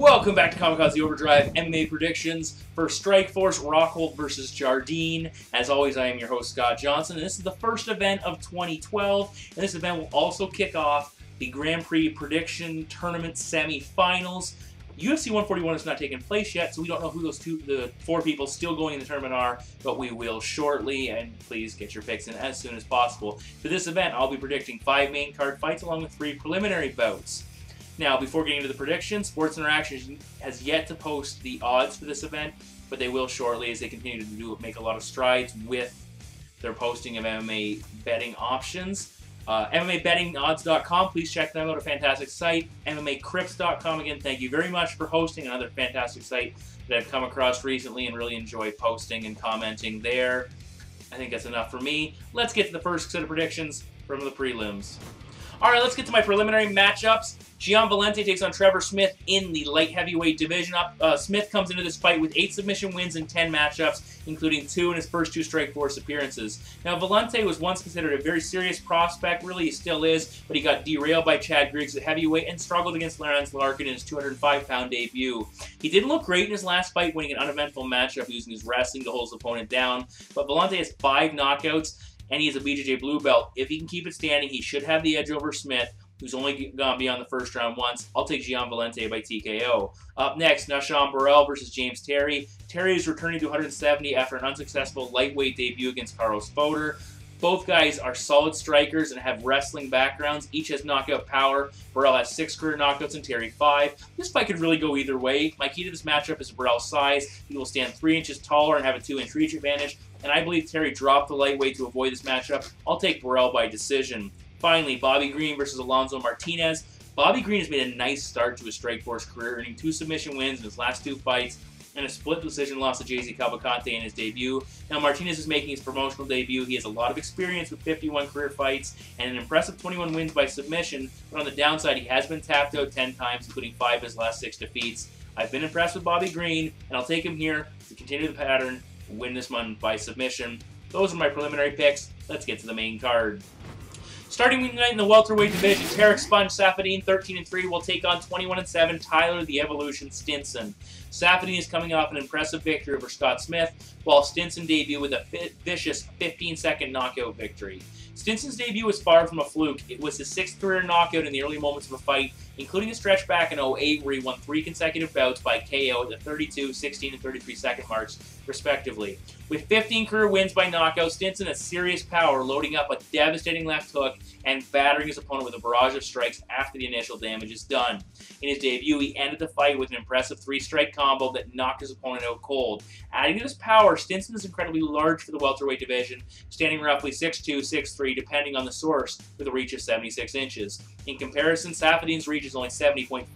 Welcome back to Kamikaze Overdrive MMA predictions for Strikeforce, Rockhold versus Jardine. As always, I am your host, Scott Johnson, and this is the first event of 2012, and this event will also kick off the Grand Prix prediction tournament semifinals. UFC 141 has not taken place yet, so we don't know who the four people still going in the tournament are, but we will shortly, and please get your picks in as soon as possible. For this event, I'll be predicting 5 main card fights along with 3 preliminary bouts. Now, before getting into the predictions, Sports Interaction has yet to post the odds for this event, but they will shortly as they continue to make a lot of strides with their posting of MMA betting options. MMABettingOdds.com, please check them out, a fantastic site. MMACrypts.com, again, thank you very much for hosting another fantastic site that I've come across recently and really enjoy posting and commenting there. I think that's enough for me. Let's get to the first set of predictions from the prelims. Alright, let's get to my preliminary matchups. Gian Villante takes on Trevor Smith in the light heavyweight division. Smith comes into this fight with 8 submission wins in 10 matchups, including 2 in his first 2 Strikeforce appearances. Now, Villante was once considered a very serious prospect, really he still is, but he got derailed by Chad Griggs at heavyweight and struggled against Lance Larkin in his 205-pound debut. He didn't look great in his last fight, winning an uneventful matchup using his wrestling to hold his opponent down, but Villante has 5 knockouts, and he is a BJJ blue belt. If he can keep it standing, he should have the edge over Smith, who's only gone beyond the first round once. I'll take Gian Villante by TKO. Up next, Nashawn Burrell versus James Terry. Terry is returning to 170 after an unsuccessful lightweight debut against Carlos Fodor. Both guys are solid strikers and have wrestling backgrounds. Each has knockout power. Burrell has 6 career knockouts and Terry 5. This fight could really go either way. My key to this matchup is Burrell's size. He will stand 3 inches taller and have a 2-inch reach advantage. And I believe Terry dropped the lightweight to avoid this matchup. I'll take Burrell by decision. Finally, Bobby Green versus Alonzo Martinez. Bobby Green has made a nice start to his Strikeforce career, earning 2 submission wins in his last 2 fights, and a split decision loss to JZ Cavalcante in his debut. Now, Martinez is making his promotional debut. He has a lot of experience with 51 career fights and an impressive 21 wins by submission, but on the downside, he has been tapped out 10 times, including 5 of his last 6 defeats. I've been impressed with Bobby Green, and I'll take him here to continue the pattern and win this one by submission. Those are my preliminary picks. Let's get to the main card. Starting tonight in the welterweight division, Tarek Sponge Saffiedine, 13-3, will take on 21-7 Tyler the Evolution Stinson. Saffiedine is coming off an impressive victory over Scott Smith, while Stinson debuted with a vicious 15-second knockout victory. Stinson's debut was far from a fluke. It was his 6th career knockout in the early moments of a fight, including a stretch back in 2008 where he won 3 consecutive bouts by KO at the 32, 16, and 33-second marks, respectively. With 15 career wins by knockout, Stinson has serious power, loading up a devastating left hook and battering his opponent with a barrage of strikes after the initial damage is done. In his debut, he ended the fight with an impressive 3-strike combo that knocked his opponent out cold. Adding to his power, Stinson is incredibly large for the welterweight division, standing roughly 6'2", 6'3", depending on the source, with a reach of 76 inches. In comparison, Saffiedine's reach is only 70.5,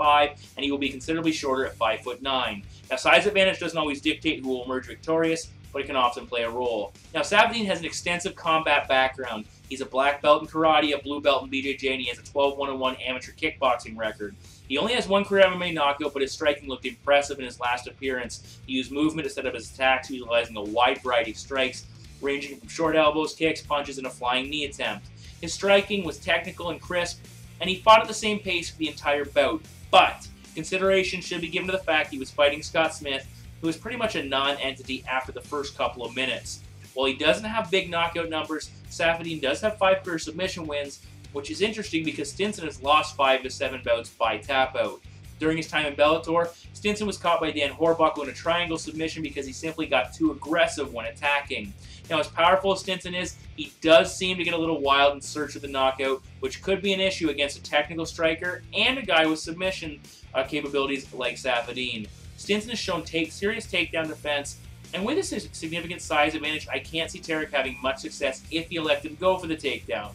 and he will be considerably shorter at 5'9". Now, size advantage doesn't always dictate who will emerge victorious, but it can often play a role. Now, Saffiedine has an extensive combat background. He's a black belt in karate, a blue belt in BJJ, and he has a 12-1-1 amateur kickboxing record. He only has 1 career MMA knockout, but his striking looked impressive in his last appearance. He used movement to set up his attacks, utilizing a wide variety of strikes, ranging from short elbows, kicks, punches, and a flying knee attempt. His striking was technical and crisp, and he fought at the same pace for the entire bout. But consideration should be given to the fact he was fighting Scott Smith, who is pretty much a non-entity after the first couple of minutes. While he doesn't have big knockout numbers, Saffiedine does have 5 career submission wins, which is interesting because Stinson has lost 5 to 7 bouts by tap-out. During his time in Bellator, Stinson was caught by Dan Horbuckle in a triangle submission because he simply got too aggressive when attacking. Now, as powerful as Stinson is, he does seem to get a little wild in search of the knockout, which could be an issue against a technical striker and a guy with submission capabilities like Saffiedine. Stinson has shown serious takedown defense, and with his significant size advantage, I can't see Tarek having much success if he elected to go for the takedown.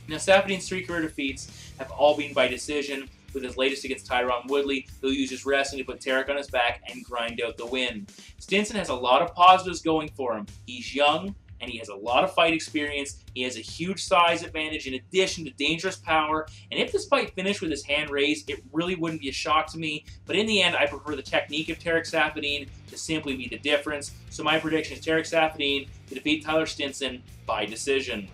Now, Saffiedine's 3 career defeats have all been by decision, with his latest against Tyron Woodley, who uses wrestling to put Tarek on his back and grind out the win. Stinson has a lot of positives going for him. He's young, and he has a lot of fight experience. He has a huge size advantage in addition to dangerous power, and if this fight finished with his hand raised, it really wouldn't be a shock to me, but in the end, I prefer the technique of Tarek Saffiedine to simply be the difference, so my prediction is Tarek Saffiedine to defeat Tyler Stinson by decision.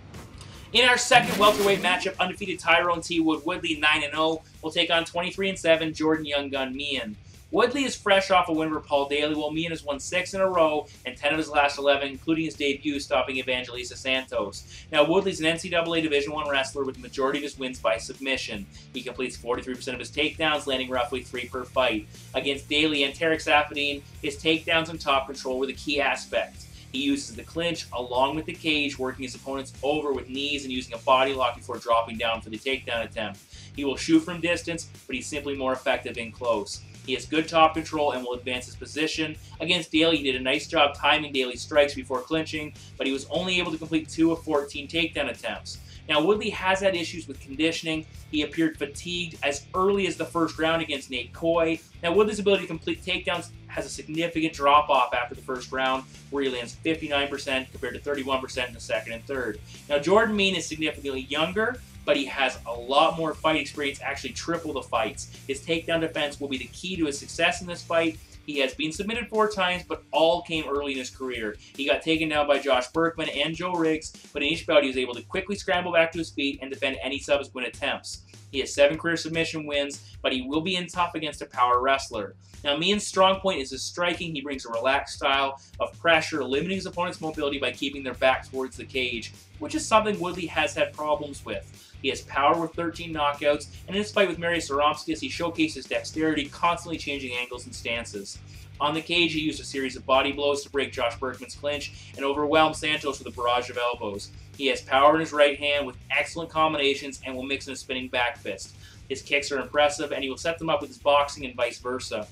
In our second welterweight matchup, undefeated Tyrone T. Woodley, 9-0, will take on 23-7 Jordan Young Gun Meehan. Woodley is fresh off a win over Paul Daly, while Meehan has won 6 in a row and 10 of his last 11, including his debut stopping Evangelista Santos. Now, Woodley's an NCAA Division I wrestler with the majority of his wins by submission. He completes 43% of his takedowns, landing roughly 3 per fight. Against Daly and Tarek Safadine, his takedowns and top control were the key aspect. He uses the clinch along with the cage, working his opponents over with knees and using a body lock before dropping down for the takedown attempt. He will shoot from distance, but he's simply more effective in close. He has good top control and will advance his position. Against Daly, he did a nice job timing Daly's strikes before clinching, but he was only able to complete 2 of 14 takedown attempts. Now, Woodley has had issues with conditioning. He appeared fatigued as early as the first round against Nate Coy. Now, Woodley's ability to complete takedowns has a significant drop-off after the first round, where he lands 59% compared to 31% in the second and third. Now, Jordan Meehan is significantly younger, but he has a lot more fight experience, actually triple the fights. His takedown defense will be the key to his success in this fight. He has been submitted 4 times, but all came early in his career. He got taken down by Josh Berkman and Joe Riggs, but in each bout he was able to quickly scramble back to his feet and defend any subsequent attempts. He has 7 career submission wins, but he will be in tough against a power wrestler. Now, Meehan's strong point is his striking. He brings a relaxed style of pressure, limiting his opponent's mobility by keeping their back towards the cage, which is something Woodley has had problems with. He has power with 13 knockouts, and in his fight with Marius Saromskis, he showcased his dexterity, constantly changing angles and stances. On the cage, he used a series of body blows to break Josh Berkman's clinch and overwhelm Santos with a barrage of elbows. He has power in his right hand with excellent combinations and will mix in a spinning back fist. His kicks are impressive, and he will set them up with his boxing and vice versa.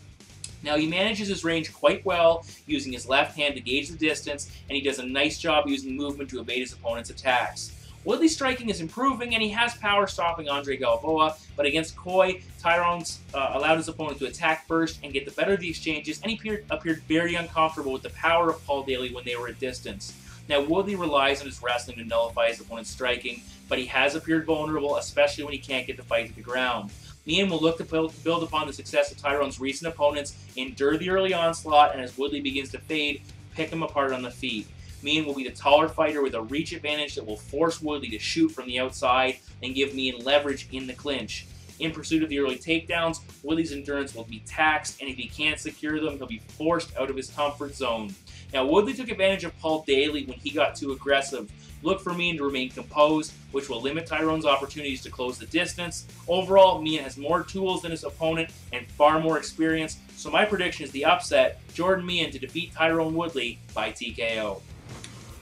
Now, he manages his range quite well, using his left hand to gauge the distance, and he does a nice job using movement to evade his opponent's attacks. Woodley's striking is improving, and he has power stopping Andre Galboa, but against Coy, Tyrone's allowed his opponent to attack first and get the better of the exchanges, and he appeared very uncomfortable with the power of Paul Daly when they were at distance. Now, Woodley relies on his wrestling to nullify his opponent's striking, but he has appeared vulnerable, especially when he can't get the fight to the ground. Meehan will look to build upon the success of Tyrone's recent opponents, endure the early onslaught, and as Woodley begins to fade, pick him apart on the feet. Meehan will be the taller fighter with a reach advantage that will force Woodley to shoot from the outside and give Meehan leverage in the clinch. In pursuit of the early takedowns, Woodley's endurance will be taxed, and if he can't secure them, he'll be forced out of his comfort zone. Now, Woodley took advantage of Paul Daly when he got too aggressive. Look for Meehan to remain composed, which will limit Tyrone's opportunities to close the distance. Overall, Meehan has more tools than his opponent and far more experience, so my prediction is the upset, Jordan Meehan to defeat Tyrone Woodley by TKO.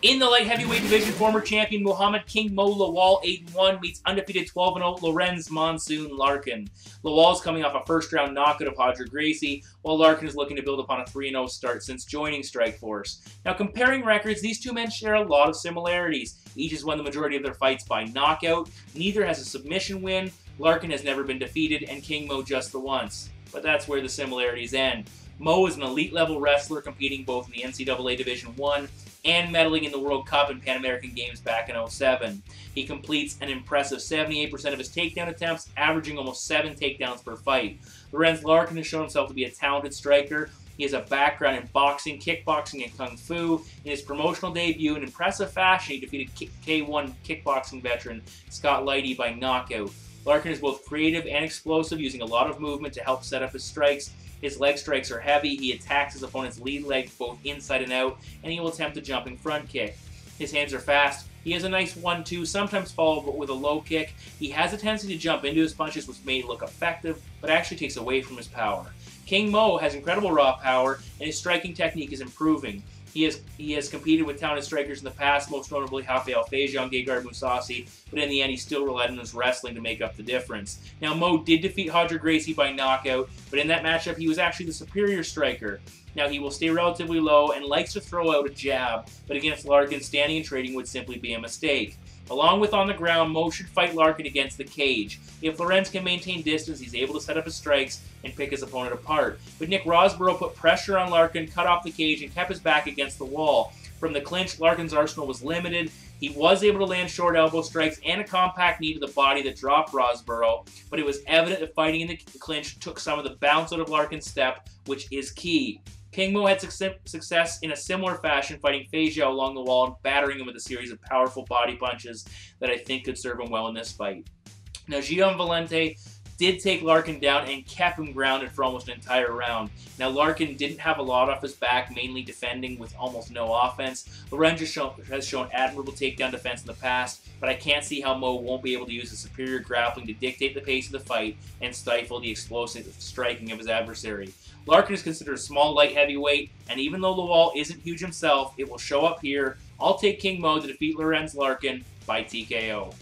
In the light heavyweight division, former champion Muhammad King Mo Lawal 8-1 meets undefeated 12-0 Lorenz Monsoon Larkin. Lawal's coming off a first-round knockout of Roger Gracie, while Larkin is looking to build upon a 3-0 start since joining Strikeforce. Now, comparing records, these two men share a lot of similarities. Each has won the majority of their fights by knockout. Neither has a submission win. Larkin has never been defeated, and King Mo just the once. But that's where the similarities end. Mo is an elite-level wrestler competing both in the NCAA Division I and medaling in the World Cup and Pan American Games back in 2007. He completes an impressive 78% of his takedown attempts, averaging almost 7 takedowns per fight. Lorenz Larkin has shown himself to be a talented striker. He has a background in boxing, kickboxing, and kung fu. In his promotional debut, in impressive fashion, he defeated K1 kickboxing veteran Scott Lighty by knockout. Larkin is both creative and explosive, using a lot of movement to help set up his strikes. His leg strikes are heavy, he attacks his opponent's lead leg both inside and out, and he will attempt a jumping front kick. His hands are fast. He has a nice 1-2, sometimes followed with a low kick. He has a tendency to jump into his punches, which may look effective, but actually takes away from his power. King Mo has incredible raw power, and his striking technique is improving. He has competed with talented strikers in the past, most notably Rafael Feijiao and Gegard Mousasi, but in the end he still relied on his wrestling to make up the difference. Now, Mo did defeat Roger Gracie by knockout, but in that matchup he was actually the superior striker. Now, he will stay relatively low and likes to throw out a jab, but against Larkin, standing and trading would simply be a mistake. Along with on the ground, Mo should fight Larkin against the cage. If Lorenz can maintain distance, he's able to set up his strikes and pick his opponent apart. But Nick Rosborough put pressure on Larkin, cut off the cage, and kept his back against the wall. From the clinch, Larkin's arsenal was limited. He was able to land short elbow strikes and a compact knee to the body that dropped Rosborough, but it was evident that fighting in the clinch took some of the bounce out of Larkin's step, which is key. King Mo had success in a similar fashion, fighting Feijiao along the wall and battering him with a series of powerful body punches that I think could serve him well in this fight. Now, Gian Valente did take Larkin down and kept him grounded for almost an entire round. Now, Larkin didn't have a lot off his back, mainly defending with almost no offense. Lorenz has shown admirable takedown defense in the past, but I can't see how Mo won't be able to use his superior grappling to dictate the pace of the fight and stifle the explosive striking of his adversary. Larkin is considered a small light heavyweight, and even though Lawal isn't huge himself, it will show up here. I'll take King Mo to defeat Lorenz Larkin by TKO.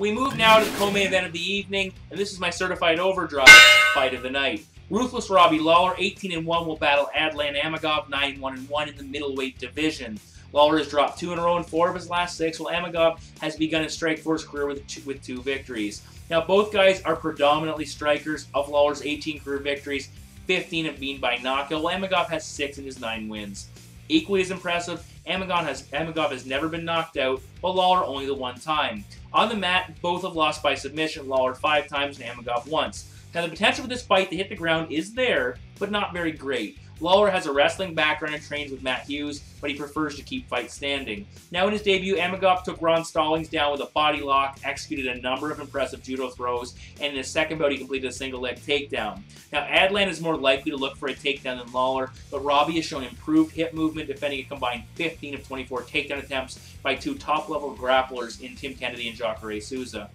We move now to the co-main event of the evening, and this is my certified overdrive fight of the night. Ruthless Robbie Lawler, 18-1, will battle Adlan Amagov, 9-1-1 in the middleweight division. Lawler has dropped 2 in a row in 4 of his last 6, while Amagov has begun his Strikeforce career with 2 victories. Now, both guys are predominantly strikers. Of Lawler's 18 career victories, 15 have been by knockout, while Amagov has 6 in his 9 wins. Equally as impressive, Amagov has never been knocked out, while Lawler only the 1 time. On the mat, both have lost by submission, Lawler 5 times and Amagov once. Now, the potential for this fight to hit the ground is there, but not very great. Lawler has a wrestling background and trains with Matt Hughes, but he prefers to keep fights standing. Now, in his debut, Amagov took Ron Stallings down with a body lock, executed a number of impressive judo throws, and in his second bout, he completed a single leg takedown. Now, Adlan is more likely to look for a takedown than Lawler, but Robbie has shown improved hip movement, defending a combined 15 of 24 takedown attempts by 2 top-level grapplers in Tim Kennedy and Jacare Souza.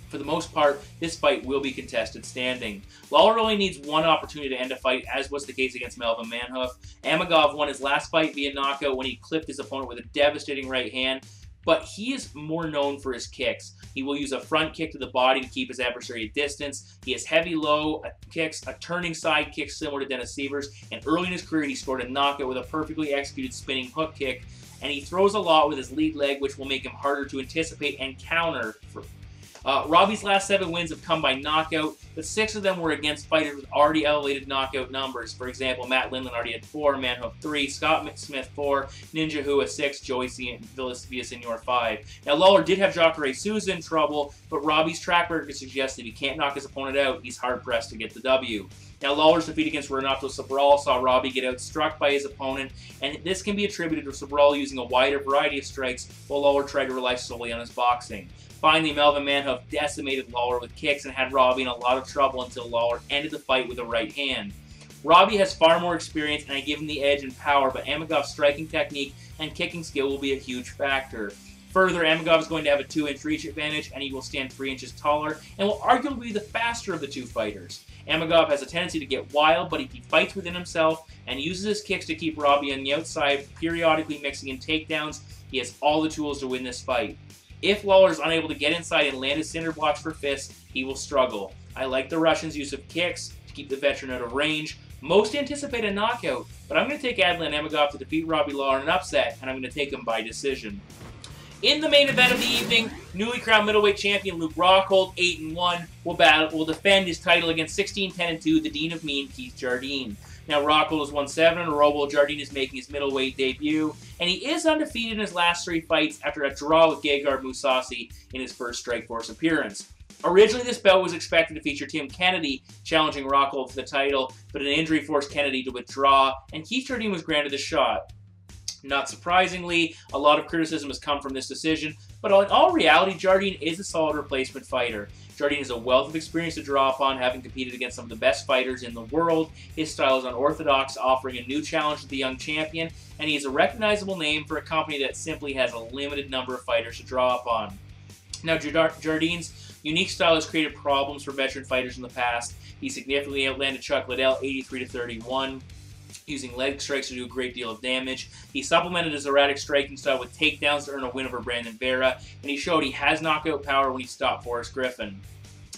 For the most part, this fight will be contested standing. Lawler only needs 1 opportunity to end a fight, as was the case against Melvin Manhoef. Amagov won his last fight via knockout when he clipped his opponent with a devastating right hand, but he is more known for his kicks. He will use a front kick to the body to keep his adversary at distance. He has heavy low kicks, a turning side kick similar to Dennis Sievers, and early in his career he scored a knockout with a perfectly executed spinning hook kick, and he throws a lot with his lead leg, which will make him harder to anticipate and counter. Robbie's last 7 wins have come by knockout, but 6 of them were against fighters with already elevated knockout numbers. For example, Matt Lindland already had 4, Manhoef 3, Scott Smith 4, Ninja Hua 6, Joey Villasenor 5. Now, Lawler did have Jacare Souza in trouble, but Robbie's track record suggests if he can't knock his opponent out, he's hard-pressed to get the W. Now, Lawler's defeat against Renato Sobral saw Robbie get outstruck by his opponent, and this can be attributed to Sobral using a wider variety of strikes, while Lawler tried to rely solely on his boxing. Finally, Melvin Manhoef decimated Lawler with kicks and had Robbie in a lot of trouble until Lawler ended the fight with a right hand. Robbie has far more experience, and I give him the edge in power, but Amagov's striking technique and kicking skill will be a huge factor. Further, Amagov is going to have a 2-inch reach advantage, and he will stand 3 inches taller, and will arguably be the faster of the 2 fighters. Amagov has a tendency to get wild, but he fights within himself and uses his kicks to keep Robbie on the outside, periodically mixing in takedowns. He has all the tools to win this fight. If Lawler is unable to get inside and land his cinder blocks for fists, he will struggle. I like the Russian's use of kicks to keep the veteran out of range. Most anticipate a knockout, but I'm going to take Adlan Amagov to defeat Robbie Lawler in an upset, and I'm going to take him by decision. In the main event of the evening, newly crowned middleweight champion Luke Rockhold, 8-1, will defend his title against 16-10-2, the Dean of Mean, Keith Jardine. Now, Rockhold has won 7 in a row, while Jardine is making his middleweight debut, and he is undefeated in his last 3 fights after a draw with Gegard Mousasi in his first Strikeforce appearance. Originally, this bout was expected to feature Tim Kennedy challenging Rockhold for the title, but an injury forced Kennedy to withdraw, and Keith Jardine was granted a shot. Not surprisingly, a lot of criticism has come from this decision, but in all reality, Jardine is a solid replacement fighter. Jardine has a wealth of experience to draw upon, having competed against some of the best fighters in the world. His style is unorthodox, offering a new challenge to the young champion, and he is a recognizable name for a company that simply has a limited number of fighters to draw upon. Now, Jardine's unique style has created problems for veteran fighters in the past. He significantly outlanded Chuck Liddell 83-31. Using leg strikes to do a great deal of damage. He supplemented his erratic striking style with takedowns to earn a win over Brandon Vera, and he showed he has knockout power when he stopped Forrest Griffin.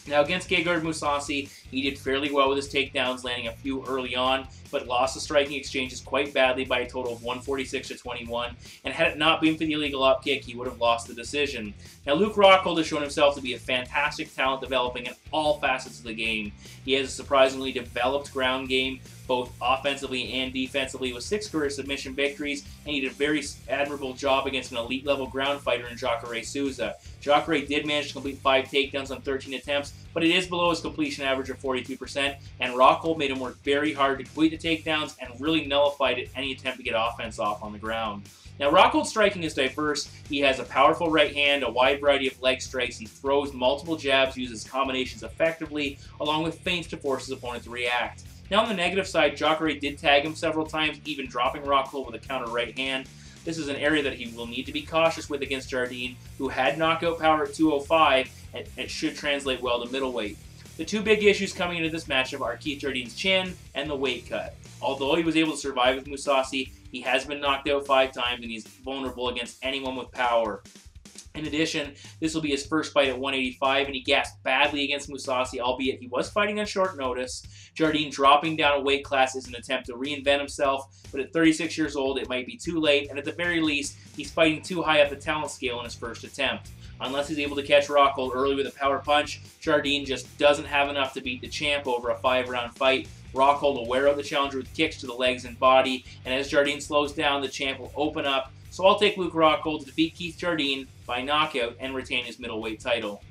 Now, against Gegard Mousasi, he did fairly well with his takedowns, landing a few early on, but lost the striking exchanges quite badly by a total of 146-21, and had it not been for the illegal upkick, he would have lost the decision. Now, Luke Rockhold has shown himself to be a fantastic talent developing in all facets of the game. He has a surprisingly developed ground game, both offensively and defensively, with 6 career submission victories, and he did a very admirable job against an elite-level ground fighter in Jacare Souza. Jacare did manage to complete 5 takedowns on 13 attempts, but it is below his completion average of 42%, and Rockhold made him work very hard to complete the takedowns and really nullified any attempt to get offense off on the ground. Now, Rockhold's striking is diverse. He has a powerful right hand, a wide variety of leg strikes. He throws multiple jabs, uses combinations effectively, along with feints to force his opponent to react. Now, on the negative side, Jacare did tag him several times, even dropping Rockhold with a counter right hand. This is an area that he will need to be cautious with against Jardine, who had knockout power at 205, and it should translate well to middleweight. The 2 big issues coming into this matchup are Keith Jardine's chin and the weight cut. Although he was able to survive with Mousasi, he has been knocked out 5 times, and he's vulnerable against anyone with power. In addition, this will be his first fight at 185, and he gasped badly against Mousasi, albeit he was fighting on short notice. Jardine dropping down a weight class is an attempt to reinvent himself, but at 36 years old, it might be too late, and at the very least, he's fighting too high up the talent scale in his first attempt. Unless he's able to catch Rockhold early with a power punch, Jardine just doesn't have enough to beat the champ over a 5-round fight. Rockhold will wear out the challenger with kicks to the legs and body, and as Jardine slows down, the champ will open up. So I'll take Luke Rockhold to defeat Keith Jardine by knockout and retain his middleweight title.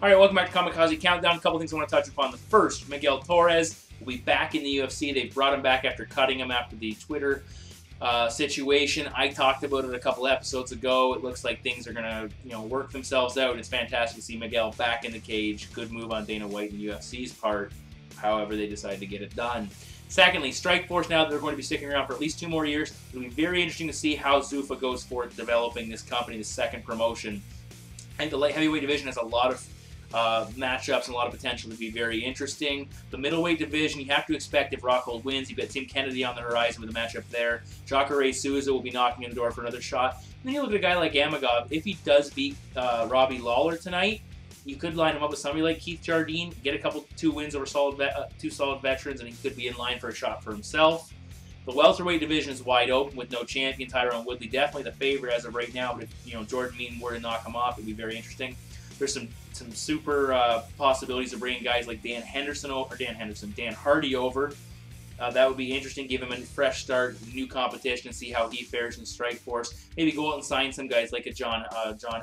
Alright, welcome back to Kamikaze Countdown. A couple things I want to touch upon. The first, Miguel Torres will be back in the UFC. They brought him back after cutting him after the Twitter situation. I talked about it a couple episodes ago. It looks like things are going to, work themselves out. It's fantastic to see Miguel back in the cage. Good move on Dana White and UFC's part. However, they decided to get it done. Secondly, Strikeforce, now they're going to be sticking around for at least 2 more years. It'll be very interesting to see how Zuffa goes forth developing this company, the second promotion. I think the light heavyweight division has a lot of matchups and a lot of potential to be very interesting. The middleweight division, you have to expect if Rockhold wins, you've got Tim Kennedy on the horizon with a matchup there. Jacare Souza will be knocking on the door for another shot. And then you look at a guy like Amagov. If he does beat Robbie Lawler tonight, you could line him up with somebody like Keith Jardine, get a 2 wins over 2 solid veterans, and he could be in line for a shot for himself. The welterweight division is wide open with no champion. Tyrone Woodley definitely the favorite as of right now, but if Jordan Mean were to knock him off, it'd be very interesting. There's some super possibilities of bringing guys like Dan Hardy over. That would be interesting. Give him a fresh start, new competition, and see how he fares in Strikeforce. Maybe go out and sign some guys like a John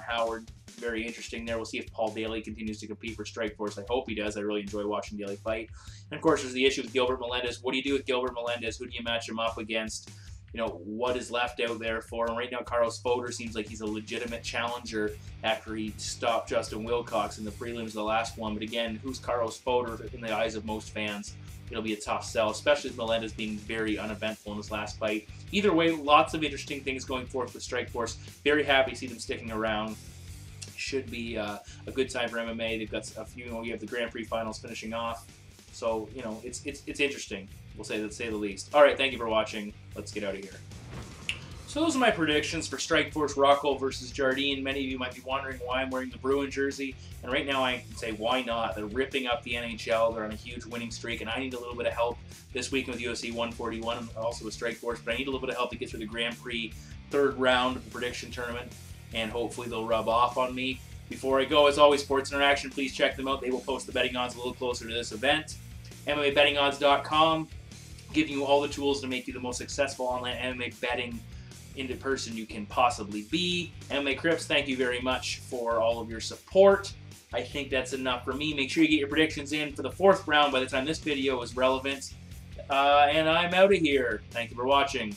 Howard. Very interesting there. We'll see if Paul Daly continues to compete for Strikeforce. I hope he does. I really enjoy watching Daly fight. And of course, there's the issue with Gilbert Melendez. What do you do with Gilbert Melendez? Who do you match him up against? What is left out there for him? Right now, Carlos Fodor seems like he's a legitimate challenger after he stopped Justin Wilcox in the prelims of the last one. But again, who's Carlos Fodor in the eyes of most fans? It'll be a tough sell, especially with Melendez being very uneventful in his last fight. Either way, lots of interesting things going forth with Strikeforce. Very happy to see them sticking around. Should be a good time for MMA. They've got a few. You have the Grand Prix finals finishing off, so it's interesting. We'll say the least. All right, thank you for watching. Let's get out of here. So those are my predictions for Strikeforce Rockhold versus Jardine. Many of you might be wondering why I'm wearing the Bruin jersey, and right now I can say why not. They're ripping up the NHL. They're on a huge winning streak, and I need a little bit of help this week with UFC 141 and also with Strikeforce. But I need a little bit of help to get through the Grand Prix 3rd round of the prediction tournament, and hopefully they'll rub off on me. Before I go, as always, Sports Interaction, please check them out. They will post the betting odds a little closer to this event. MMABettingOdds.com, giving you all the tools to make you the most successful online MMA betting into person you can possibly be. MMA Crips, thank you very much for all of your support. I think that's enough for me. Make sure you get your predictions in for the 4th round by the time this video is relevant. And I'm out of here. Thank you for watching.